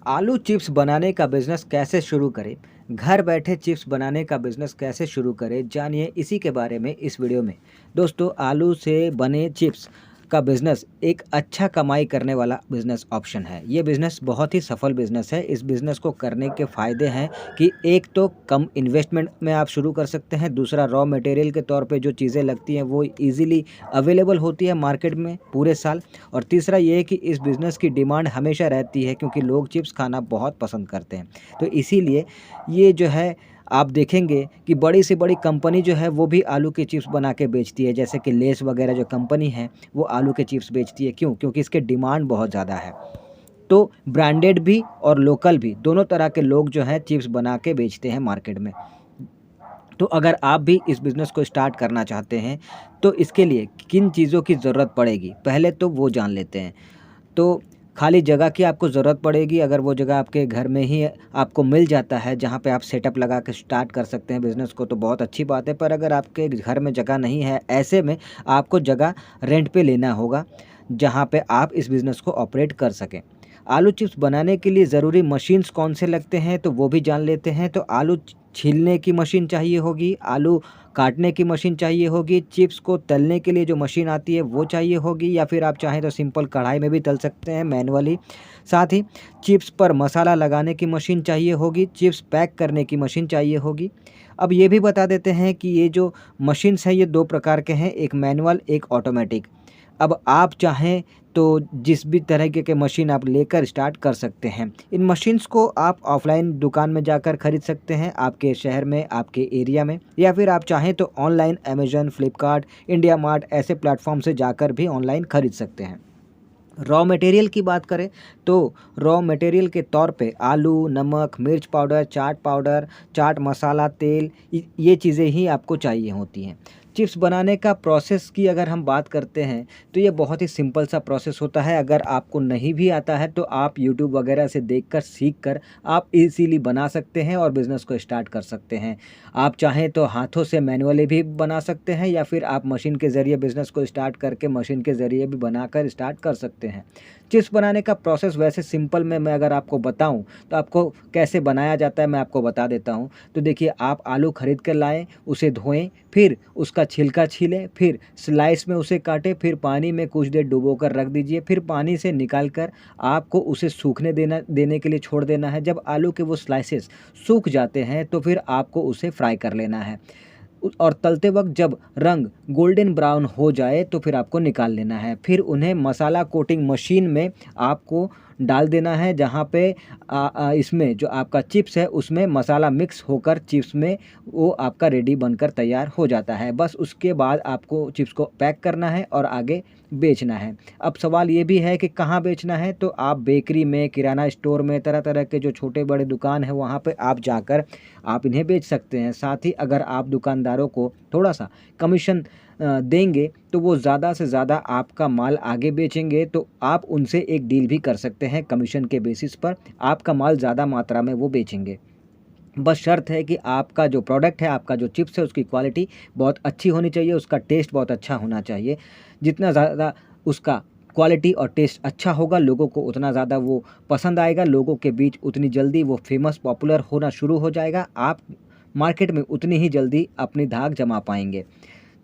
आलू चिप्स बनाने का बिज़नेस कैसे शुरू करें? घर बैठे चिप्स बनाने का बिज़नेस कैसे शुरू करें? जानिए इसी के बारे में इस वीडियो में। दोस्तों, आलू से बने चिप्स का बिज़नेस एक अच्छा कमाई करने वाला बिज़नेस ऑप्शन है। ये बिज़नेस बहुत ही सफल बिज़नेस है। इस बिज़नेस को करने के फ़ायदे हैं कि एक तो कम इन्वेस्टमेंट में आप शुरू कर सकते हैं, दूसरा रॉ मटेरियल के तौर पे जो चीज़ें लगती हैं वो ईज़िली अवेलेबल होती है मार्केट में पूरे साल। और तीसरा ये है कि इस बिज़नेस की डिमांड हमेशा रहती है क्योंकि लोग चिप्स खाना बहुत पसंद करते हैं। तो इसीलिए ये जो है आप देखेंगे कि बड़ी से बड़ी कंपनी जो है वो भी आलू के चिप्स बना के बेचती है। जैसे कि लेस वगैरह जो कंपनी है वो आलू के चिप्स बेचती है। क्यों? क्योंकि इसके डिमांड बहुत ज़्यादा है। तो ब्रांडेड भी और लोकल भी दोनों तरह के लोग जो हैं चिप्स बना के बेचते हैं मार्केट में। तो अगर आप भी इस बिज़नेस को स्टार्ट करना चाहते हैं तो इसके लिए किन चीज़ों की ज़रूरत पड़ेगी, पहले तो वो जान लेते हैं। तो खाली जगह की आपको ज़रूरत पड़ेगी। अगर वो जगह आपके घर में ही आपको मिल जाता है जहाँ पे आप सेटअप लगा के स्टार्ट कर सकते हैं बिज़नेस को, तो बहुत अच्छी बात है। पर अगर आपके घर में जगह नहीं है, ऐसे में आपको जगह रेंट पे लेना होगा जहाँ पे आप इस बिज़नेस को ऑपरेट कर सकें। आलू चिप्स बनाने के लिए ज़रूरी मशीन्स कौन से लगते हैं तो वो भी जान लेते हैं। तो आलू छीलने की मशीन चाहिए होगी, आलू काटने की मशीन चाहिए होगी, चिप्स को तलने के लिए जो मशीन आती है वो चाहिए होगी, या फिर आप चाहें तो सिंपल कढ़ाई में भी तल सकते हैं मैनुअली। साथ ही चिप्स पर मसाला लगाने की मशीन चाहिए होगी, चिप्स पैक करने की मशीन चाहिए होगी। अब ये भी बता देते हैं कि ये जो मशीन्स हैं ये 2 प्रकार के हैं, एक मैनुअल एक ऑटोमेटिक। अब आप चाहें तो जिस भी तरीके के मशीन आप लेकर स्टार्ट कर सकते हैं। इन मशीन्स को आप ऑफ़लाइन दुकान में जाकर खरीद सकते हैं, आपके शहर में, आपके एरिया में, या फिर आप चाहें तो online Amazon, Flipkart, India mart ऐसे प्लेटफ़ॉर्म से जाकर भी ऑनलाइन खरीद सकते हैं। रॉ मटेरियल की बात करें तो रॉ मटेरियल के तौर पे आलू, नमक, मिर्च पाउडर, चाट मसाला, तेल, ये चीज़ें ही आपको चाहिए होती हैं। चिप्स बनाने का प्रोसेस की अगर हम बात करते हैं तो ये बहुत ही सिंपल सा प्रोसेस होता है। अगर आपको नहीं भी आता है तो आप यूट्यूब वगैरह से देखकर सीख कर आप इजीली बना सकते हैं और बिज़नेस को स्टार्ट कर सकते हैं। आप चाहें तो हाथों से मैनुअली भी बना सकते हैं, या फिर आप मशीन के ज़रिए बिज़नेस को स्टार्ट करके मशीन के ज़रिए भी बनाकर स्टार्ट कर सकते हैं। चिप्स बनाने का प्रोसेस वैसे सिंपल में मैं अगर आपको बताऊं तो आपको कैसे बनाया जाता है मैं आपको बता देता हूं। तो देखिए, आप आलू खरीद कर लाएं, उसे धोएं, फिर उसका छिलका छीलें, फिर स्लाइस में उसे काटें, फिर पानी में कुछ देर डुबो कर रख दीजिए, फिर पानी से निकाल कर आपको उसे सूखने देने के लिए छोड़ देना है। जब आलू के वो स्लाइसेस सूख जाते हैं तो फिर आपको उसे फ्राई कर लेना है। और तलते वक्त जब रंग गोल्डन ब्राउन हो जाए तो फिर आपको निकाल लेना है। फिर उन्हें मसाला कोटिंग मशीन में आपको डाल देना है, जहाँ पे इसमें जो आपका चिप्स है उसमें मसाला मिक्स होकर चिप्स में वो आपका रेडी बनकर तैयार हो जाता है। बस उसके बाद आपको चिप्स को पैक करना है और आगे बेचना है। अब सवाल ये भी है कि कहाँ बेचना है, तो आप बेकरी में, किराना स्टोर में, तरह तरह के जो छोटे बड़े दुकान हैं वहाँ पे आप जाकर आप इन्हें बेच सकते हैं। साथ ही अगर आप दुकानदारों को थोड़ा सा कमीशन देंगे तो वो ज़्यादा से ज़्यादा आपका माल आगे बेचेंगे, तो आप उनसे एक डील भी कर सकते हैं कमीशन के बेसिस पर, आपका माल ज़्यादा मात्रा में वो बेचेंगे। बस शर्त है कि आपका जो प्रोडक्ट है, आपका जो चिप्स है उसकी क्वालिटी बहुत अच्छी होनी चाहिए, उसका टेस्ट बहुत अच्छा होना चाहिए। जितना ज़्यादा उसका क्वालिटी और टेस्ट अच्छा होगा, लोगों को उतना ज़्यादा वो पसंद आएगा, लोगों के बीच उतनी जल्दी वो फेमस पॉपुलर होना शुरू हो जाएगा, आप मार्केट में उतनी ही जल्दी अपनी धाक जमा पाएँगे।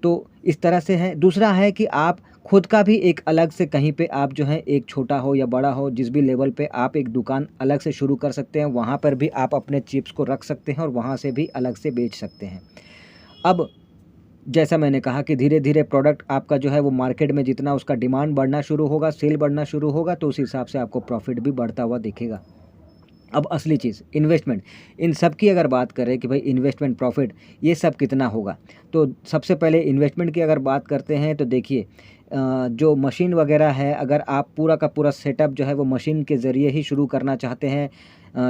तो इस तरह से है। दूसरा है कि आप खुद का भी एक अलग से कहीं पे आप जो है, एक छोटा हो या बड़ा हो, जिस भी लेवल पे आप एक दुकान अलग से शुरू कर सकते हैं, वहाँ पर भी आप अपने चिप्स को रख सकते हैं और वहाँ से भी अलग से बेच सकते हैं। अब जैसा मैंने कहा कि धीरे-धीरे प्रोडक्ट आपका जो है वो मार्केट में जितना उसका डिमांड बढ़ना शुरू होगा, सेल बढ़ना शुरू होगा, तो उस हिसाब से आपको प्रॉफ़िट भी बढ़ता हुआ दिखेगा। अब असली चीज़ इन्वेस्टमेंट, इन सब की अगर बात करें कि भाई इन्वेस्टमेंट प्रॉफिट ये सब कितना होगा, तो सबसे पहले इन्वेस्टमेंट की अगर बात करते हैं तो देखिए, जो मशीन वगैरह है, अगर आप पूरा का पूरा सेटअप जो है वो मशीन के ज़रिए ही शुरू करना चाहते हैं,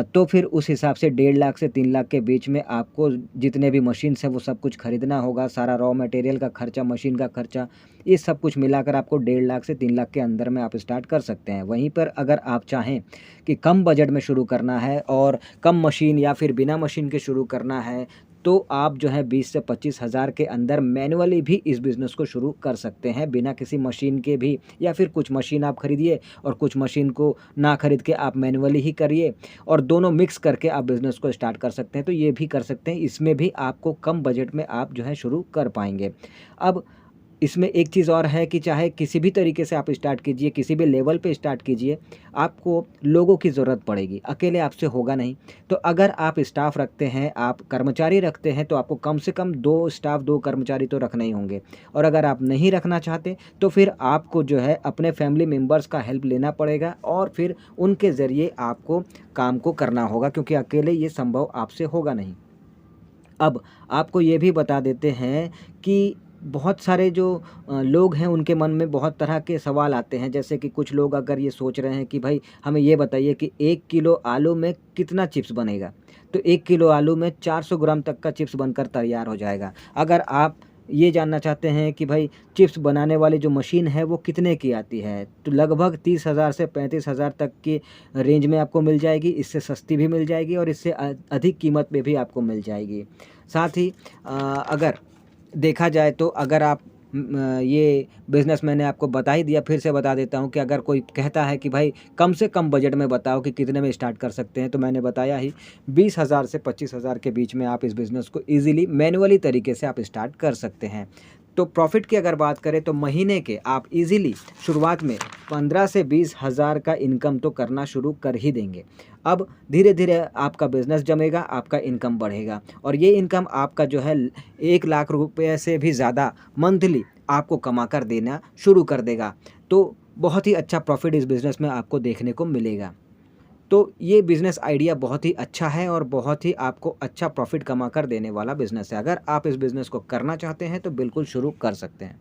तो फिर उस हिसाब से 1.5 लाख से 3 लाख के बीच में आपको जितने भी मशीन्स हैं वो सब कुछ खरीदना होगा। सारा रॉ मटेरियल का खर्चा, मशीन का खर्चा, ये सब कुछ मिलाकर आपको 1.5 लाख से 3 लाख के अंदर में आप स्टार्ट कर सकते हैं। वहीं पर अगर आप चाहें कि कम बजट में शुरू करना है और कम मशीन या फिर बिना मशीन के शुरू करना है, तो आप जो है 20 से 25 हज़ार के अंदर मैनुअली भी इस बिज़नेस को शुरू कर सकते हैं, बिना किसी मशीन के भी। या फिर कुछ मशीन आप खरीदिए और कुछ मशीन को ना खरीद के आप मैनुअली ही करिए, और दोनों मिक्स करके आप बिज़नेस को स्टार्ट कर सकते हैं। तो ये भी कर सकते हैं, इसमें भी आपको कम बजट में आप जो है शुरू कर पाएँगे। अब इसमें एक चीज़ और है कि चाहे किसी भी तरीके से आप स्टार्ट कीजिए, किसी भी लेवल पे स्टार्ट कीजिए, आपको लोगों की ज़रूरत पड़ेगी, अकेले आपसे होगा नहीं। तो अगर आप स्टाफ रखते हैं, आप कर्मचारी रखते हैं, तो आपको कम से कम 2 स्टाफ, 2 कर्मचारी तो रखने ही होंगे। और अगर आप नहीं रखना चाहते, तो फिर आपको जो है अपने फैमिली मेंबर्स का हेल्प लेना पड़ेगा, और फिर उनके ज़रिए आपको काम को करना होगा, क्योंकि अकेले ये संभव आपसे होगा नहीं। अब आपको ये भी बता देते हैं कि बहुत सारे जो लोग हैं, उनके मन में बहुत तरह के सवाल आते हैं। जैसे कि कुछ लोग अगर ये सोच रहे हैं कि भाई हमें ये बताइए कि 1 किलो आलू में कितना चिप्स बनेगा? तो 1 किलो आलू में 400 ग्राम तक का चिप्स बनकर तैयार हो जाएगा। अगर आप ये जानना चाहते हैं कि भाई चिप्स बनाने वाली जो मशीन है वो कितने की आती है, तो लगभग 30,000 से 35,000 तक की रेंज में आपको मिल जाएगी। इससे सस्ती भी मिल जाएगी और इससे अधिक कीमत में भी आपको मिल जाएगी। साथ ही अगर देखा जाए तो अगर आप ये बिज़नेस मैंने आपको बता ही दिया, फिर से बता देता हूँ कि अगर कोई कहता है कि भाई कम से कम बजट में बताओ कि कितने में स्टार्ट कर सकते हैं, तो मैंने बताया ही 20,000 से 25,000 के बीच में आप इस बिज़नेस को ईज़िली मैनुअली तरीके से आप स्टार्ट कर सकते हैं। तो प्रॉफ़िट की अगर बात करें तो महीने के आप ईज़िली शुरुआत में 15 से 20,000 का इनकम तो करना शुरू कर ही देंगे। अब धीरे-धीरे आपका बिज़नेस जमेगा, आपका इनकम बढ़ेगा, और ये इनकम आपका जो है 1 लाख रुपए से भी ज़्यादा मंथली आपको कमा कर देना शुरू कर देगा। तो बहुत ही अच्छा प्रॉफ़िट इस बिज़नेस में आपको देखने को मिलेगा। तो ये बिज़नेस आइडिया बहुत ही अच्छा है और बहुत ही आपको अच्छा प्रॉफ़िट कमा कर देने वाला बिज़नेस है। अगर आप इस बिज़नेस को करना चाहते हैं तो बिल्कुल शुरू कर सकते हैं।